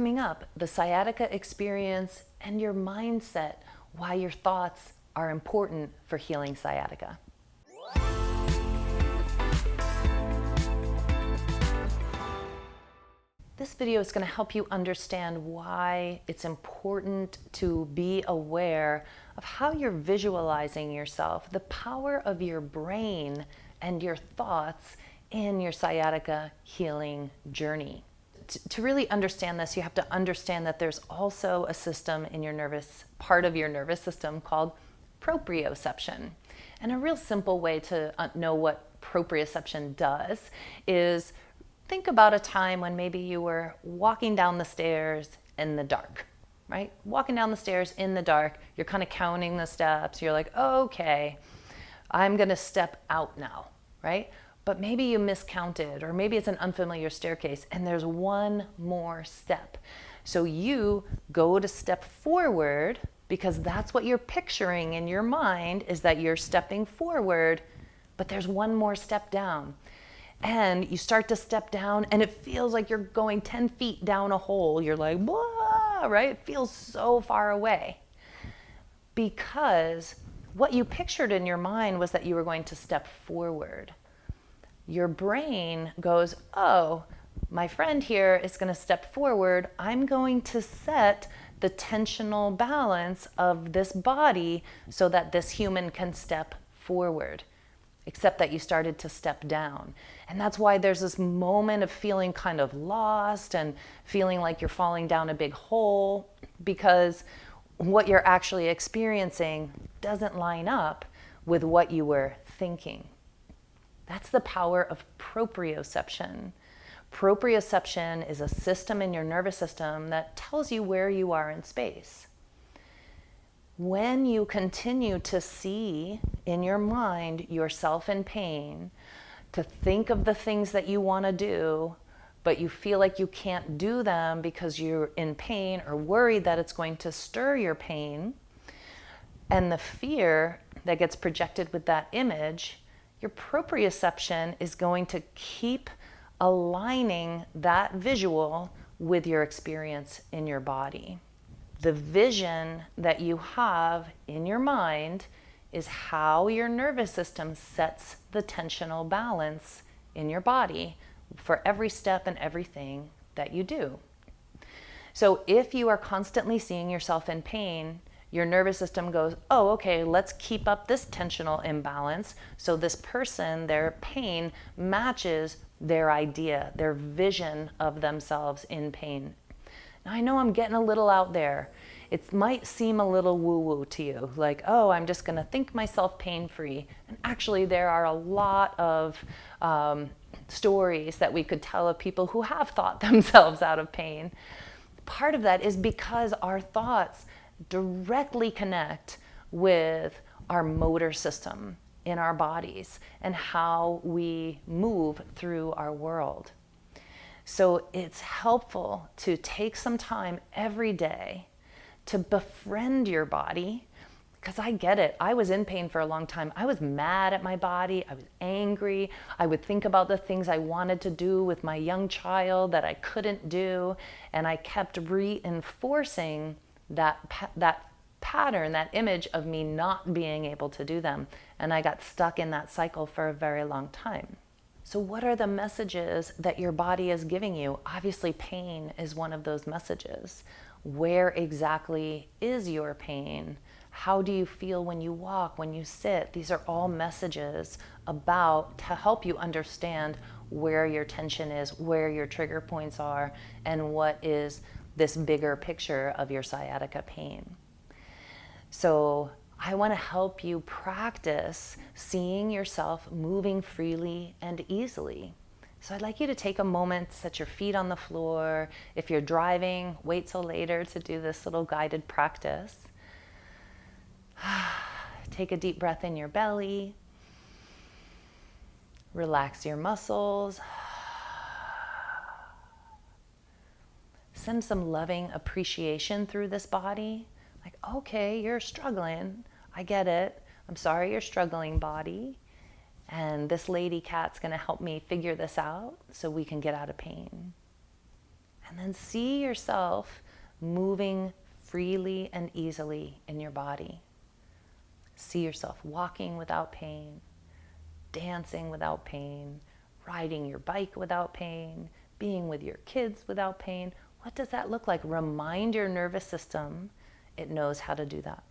Coming up, the sciatica experience and your mindset, why your thoughts are important for healing sciatica. This video is going to help you understand why it's important to be aware of how you're visualizing yourself, the power of your brain and your thoughts in your sciatica healing journey. To really understand this, you have to understand that there's also a system in your part of your nervous system called proprioception. And a real simple way to know what proprioception does is think about a time when maybe you were walking down the stairs in the dark, right? Walking down the stairs in the dark, you're kind of counting the steps. You're like, oh, okay, I'm going to step out now, right? But maybe you miscounted, or maybe it's an unfamiliar staircase and there's one more step. So you go to step forward because that's what you're picturing in your mind, is that you're stepping forward, but there's one more step down. And you start to step down and it feels like you're going 10 feet down a hole. You're like, whoa, right? It feels so far away. Because what you pictured in your mind was that you were going to step forward. Your brain goes, oh, my friend here is going to step forward. I'm going to set the tensional balance of this body so that this human can step forward. Except that you started to step down. And that's why there's this moment of feeling kind of lost and feeling like you're falling down a big hole, because what you're actually experiencing doesn't line up with what you were thinking. That's the power of proprioception. Proprioception is a system in your nervous system that tells you where you are in space. When you continue to see in your mind yourself in pain, to think of the things that you want to do, but you feel like you can't do them because you're in pain or worried that it's going to stir your pain, and the fear that gets projected with that image, your proprioception is going to keep aligning that visual with your experience in your body. The vision that you have in your mind is how your nervous system sets the tensional balance in your body for every step and everything that you do. So if you are constantly seeing yourself in pain, your nervous system goes, oh, okay, let's keep up this tensional imbalance so this person, their pain matches their idea, their vision of themselves in pain. Now, I know I'm getting a little out there. It might seem a little woo-woo to you, like, oh, I'm just going to think myself pain-free. And actually, there are a lot of stories that we could tell of people who have thought themselves out of pain. Part of that is because our thoughts directly connect with our motor system in our bodies and how we move through our world. So it's helpful to take some time every day to befriend your body, because I get it. I was in pain for a long time. I was mad at my body. I was angry. I would think about the things I wanted to do with my young child that I couldn't do, and I kept reinforcing that pattern, that image of me not being able to do them, and I got stuck in that cycle for a very long time. So what are the messages that your body is giving you? Obviously, pain is one of those messages. Where exactly is your pain? How do you feel when you walk, when you sit? These are all messages to help you understand where your tension is, where your trigger points are, and what is this bigger picture of your sciatica pain. So I want to help you practice seeing yourself moving freely and easily. So I'd like you to take a moment, set your feet on the floor. If you're driving, wait till later to do this little guided practice. Take a deep breath in your belly. Relax your muscles. Send some loving appreciation through this body. Like, okay, you're struggling. I get it. I'm sorry you're struggling, body. And this lady cat's going to help me figure this out so we can get out of pain. And then see yourself moving freely and easily in your body. See yourself walking without pain, dancing without pain, riding your bike without pain, being with your kids without pain. What does that look like? Remind your nervous system it knows how to do that.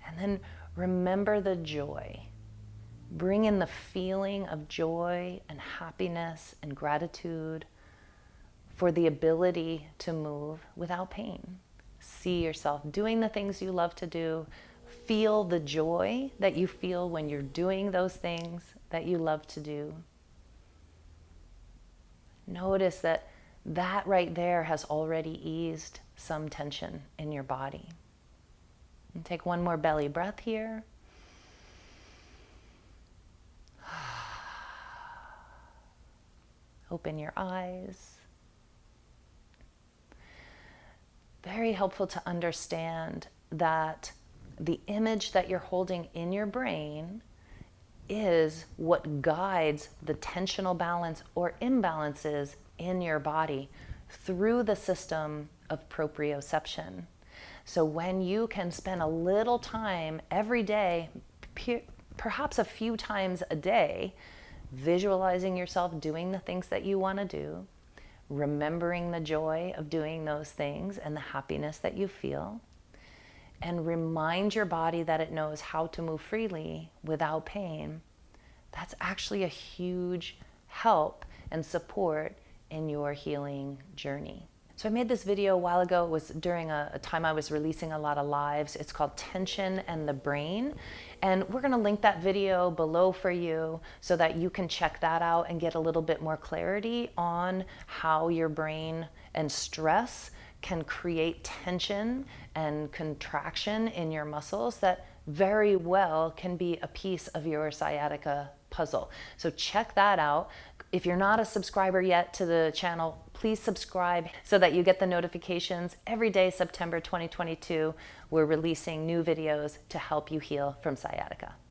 And then remember the joy. Bring in the feeling of joy and happiness and gratitude for the ability to move without pain. See yourself doing the things you love to do. Feel the joy that you feel when you're doing those things that you love to do. Notice that that right there has already eased some tension in your body. And take one more belly breath here. Open your eyes. Very helpful to understand that the image that you're holding in your brain is what guides the tensional balance or imbalances in your body through the system of proprioception. So when you can spend a little time every day, perhaps a few times a day, visualizing yourself doing the things that you want to do, remembering the joy of doing those things and the happiness that you feel, and remind your body that it knows how to move freely without pain, that's actually a huge help and support in your healing journey. So I made this video a while ago. It was during a time I was releasing a lot of lives. It's called Tension and the Brain. And we're gonna link that video below for you so that you can check that out and get a little bit more clarity on how your brain and stress can create tension and contraction in your muscles that very well can be a piece of your sciatica puzzle. So check that out. If you're not a subscriber yet to the channel, please subscribe so that you get the notifications. Every day, September 2022, we're releasing new videos to help you heal from sciatica.